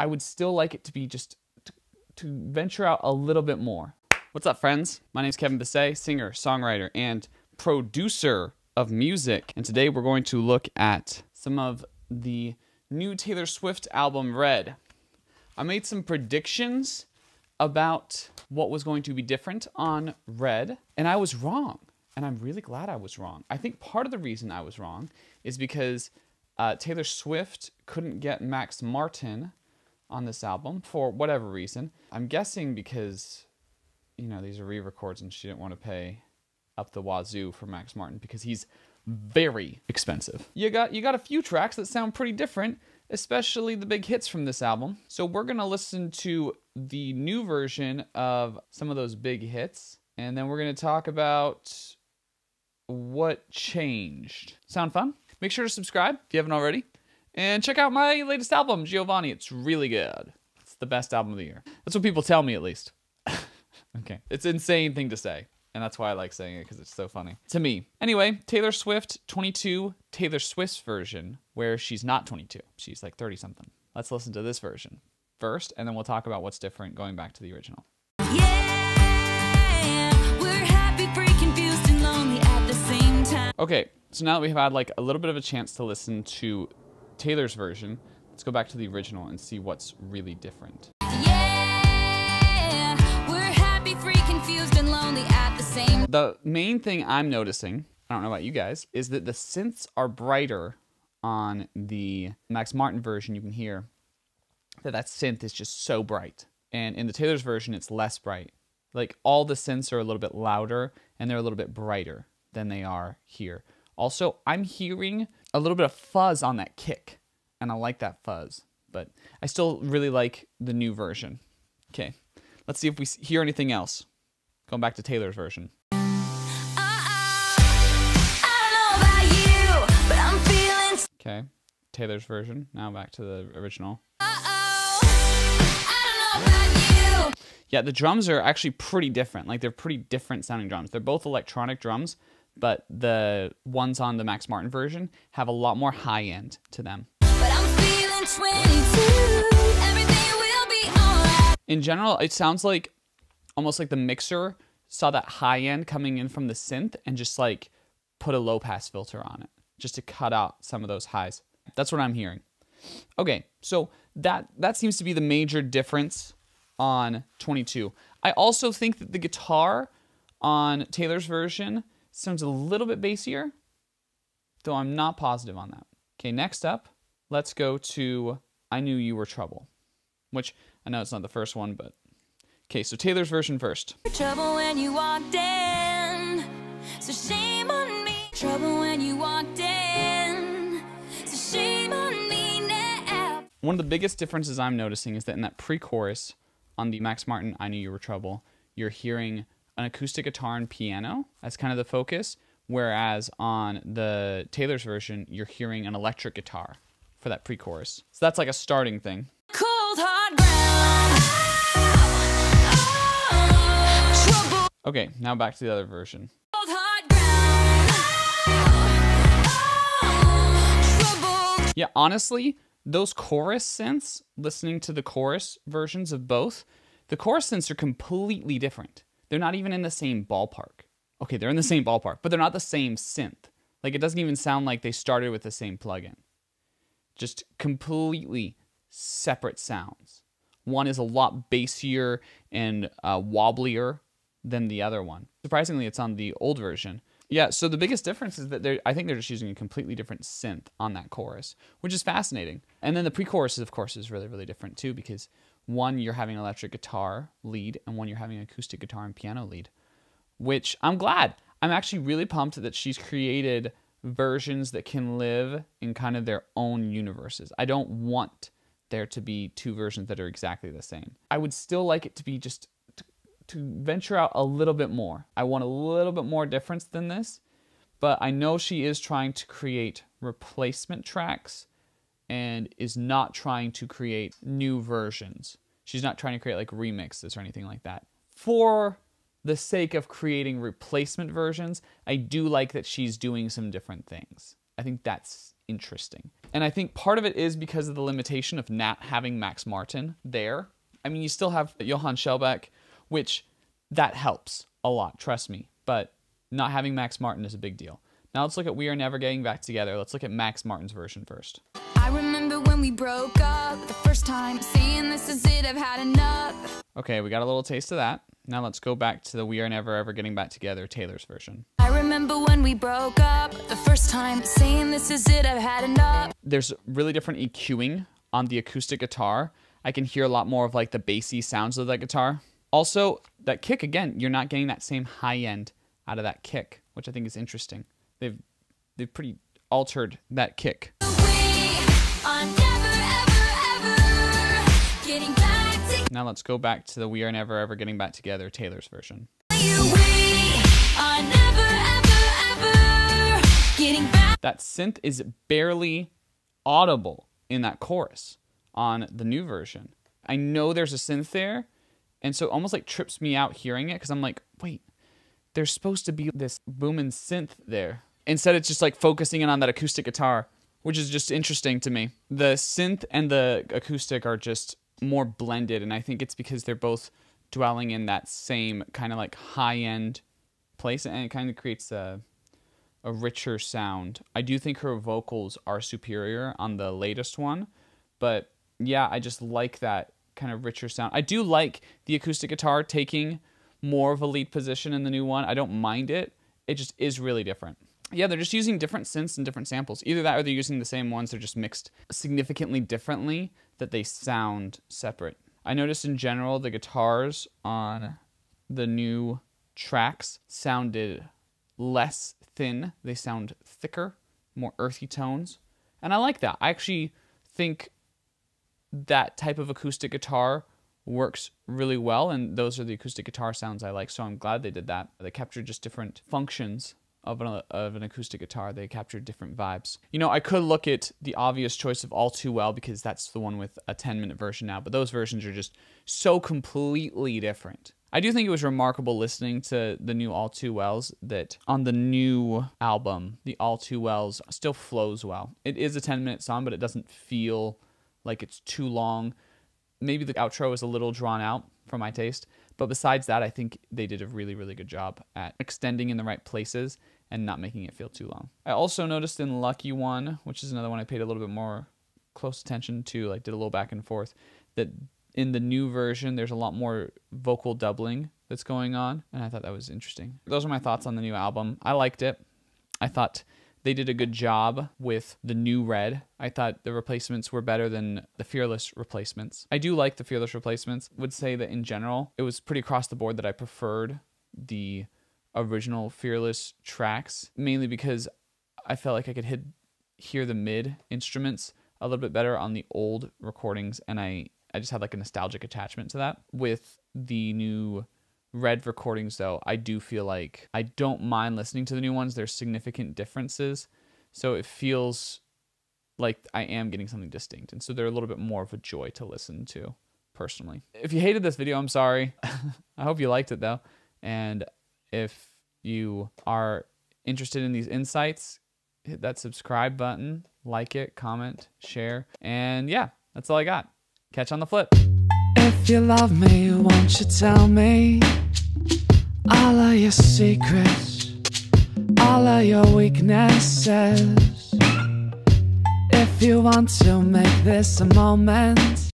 I would still like it to be just to venture out a little bit more. What's up, friends? My name is Kevin Bisset, singer, songwriter, and producer of music. And today we're going to look at some of the new Taylor Swift album, Red. I made some predictions about what was going to be different on Red, and I was wrong. And I'm really glad I was wrong. I think part of the reason I was wrong is because Taylor Swift couldn't get Max Martin on this album for whatever reason. I'm guessing because, you know, these are re-records and she didn't want to pay up the wazoo for Max Martin because he's very expensive. You got a few tracks that sound pretty different, especially the big hits from this album. So we're gonna listen to the new version of some of those big hits, and then we're gonna talk about what changed. Sound fun? Make sure to subscribe if you haven't already. And check out my latest album, Giovanni. It's really good. It's the best album of the year. That's what people tell me, at least. Okay. It's an insane thing to say. And that's why I like saying it, because it's so funny. To me. Anyway, Taylor Swift 22, Taylor Swift's version, where she's not 22. She's like 30-something. Let's listen to this version first, and then we'll talk about what's different going back to the original. Yeah, we're happy, free, confused, and lonely at the same time. Okay, so now that we've had like a little bit of a chance to listen to Taylor's version, let's go back to the original and see what's really different. Yeah, we're happy, free, confused, and lonely at the same. The main thing I'm noticing, I don't know about you guys, is that the synths are brighter on the Max Martin version. You can hear that synth is just so bright. And in the Taylor's version, it's less bright. Like all the synths are a little bit louder and they're a little bit brighter than they are here. Also, I'm hearing a little bit of fuzz on that kick, and I like that fuzz, but I still really like the new version. Okay, let's see if we hear anything else. Going back to Taylor's version. Okay, Taylor's version. Now back to the original. Yeah, the drums are actually pretty different. Like, they're pretty different sounding drums. They're both electronic drums, but the ones on the Max Martin version have a lot more high end to them. But I'm feeling 22. Everything will be alright. In general, it sounds like almost like the mixer saw that high end coming in from the synth and just like put a low pass filter on it just to cut out some of those highs. That's what I'm hearing. Okay, so that seems to be the major difference on 22. I also think that the guitar on Taylor's version sounds a little bit bassier, though I'm not positive on that. Okay, next up, let's go to I Knew You Were Trouble, which I know it's not the first one, but okay, so Taylor's version first. Trouble when you walked in, so shame on me. Trouble when you walked in, so shame on me now. One of the biggest differences I'm noticing is that in that pre-chorus on the Max Martin I Knew You Were Trouble, you're hearing an acoustic guitar and piano as kind of the focus, whereas on the Taylor's version, you're hearing an electric guitar for that pre-chorus. So that's like a starting thing. Cold hard ground. Trouble. Okay, now back to the other version. Cold hard ground. Trouble. Yeah, honestly, those chorus synths, listening to the chorus versions of both, the chorus synths are completely different. They're not even in the same ballpark. Okay, they're in the same ballpark, but they're not the same synth. Like, it doesn't even sound like they started with the same plugin. Just completely separate sounds. One is a lot bassier and wobblier than the other one. Surprisingly, it's on the old version. Yeah, so the biggest difference is that I think they're just using a completely different synth on that chorus, which is fascinating. And then the pre-chorus, of course, is really, really different too, because one, you're having an electric guitar lead, and one, you're having an acoustic guitar and piano lead, which I'm glad. I'm actually really pumped that she's created versions that can live in kind of their own universes. I don't want there to be two versions that are exactly the same. I would still like it to be just to venture out a little bit more. I want a little bit more difference than this, but I know she is trying to create replacement tracks and is not trying to create new versions. She's not trying to create like remixes or anything like that. For the sake of creating replacement versions, I do like that she's doing some different things. I think that's interesting. And I think part of it is because of the limitation of not having Max Martin there. I mean, you still have Johann Schellbeck, which that helps a lot, trust me. But not having Max Martin is a big deal. Now let's look at We Are Never Getting Back Together. Let's look at Max Martin's version first. I remember when we broke up the first time, saying this is it, I've had enough. Okay, we got a little taste of that. Now let's go back to the We Are Never Ever Getting Back Together, Taylor's version. I remember when we broke up the first time, saying this is it, I've had enough. There's really different EQing on the acoustic guitar. I can hear a lot more of like the bassy sounds of that guitar. Also, that kick, again, you're not getting that same high end out of that kick, which I think is interesting. They've pretty altered that kick. Now let's go back to the We Are Never Ever Getting Back Together, Taylor's version. That synth is barely audible in that chorus on the new version. I know there's a synth there, and so it almost like trips me out hearing it because I'm like, wait, there's supposed to be this booming synth there. Instead, it's just like focusing in on that acoustic guitar, which is just interesting to me. The synth and the acoustic are just more blended, and I think it's because they're both dwelling in that same kind of like high-end place, and it kind of creates a richer sound. I do think her vocals are superior on the latest one, but yeah, I just like that kind of richer sound. I do like the acoustic guitar taking more of a lead position in the new one. I don't mind it. It just is really different. Yeah, they're just using different synths and different samples. Either that or they're using the same ones. They're just mixed significantly differently that they sound separate. I noticed in general the guitars on the new tracks sounded less thin. They sound thicker, more earthy tones. And I like that. I actually think that type of acoustic guitar works really well, and those are the acoustic guitar sounds I like, so I'm glad they did that. They captured just different functions of an acoustic guitar. They captured different vibes. You know, I could look at the obvious choice of All Too Well because that's the one with a 10-minute version now, but those versions are just so completely different. I do think it was remarkable listening to the new All Too Wells that on the new album, the All Too Wells still flows well. It is a 10-minute song, but it doesn't feel like it's too long. Maybe the outro is a little drawn out for my taste, but besides that, I think they did a really, really good job at extending in the right places and not making it feel too long. I also noticed in Lucky One, which is another one I paid a little bit more close attention to, like did a little back and forth, that in the new version, there's a lot more vocal doubling that's going on, and I thought that was interesting. Those are my thoughts on the new album. I liked it. I thought they did a good job with the new Red. I thought the replacements were better than the Fearless replacements. I do like the Fearless replacements. Would say that in general, it was pretty across the board that I preferred the original Fearless tracks, mainly because I felt like I could hear the mid instruments a little bit better on the old recordings, and I just had like a nostalgic attachment to that. With the new Red recordings, though, I do feel like I don't mind listening to the new ones. There's significant differences, so it feels like I am getting something distinct, and so they're a little bit more of a joy to listen to, personally. If you hated this video, I'm sorry. I hope you liked it, though, and if you are interested in these insights, hit that subscribe button, like it, comment, share, and yeah, that's all I got. Catch you on the flip. If you love me, won't you tell me all of your secrets, all of your weaknesses? If you want to make this a moment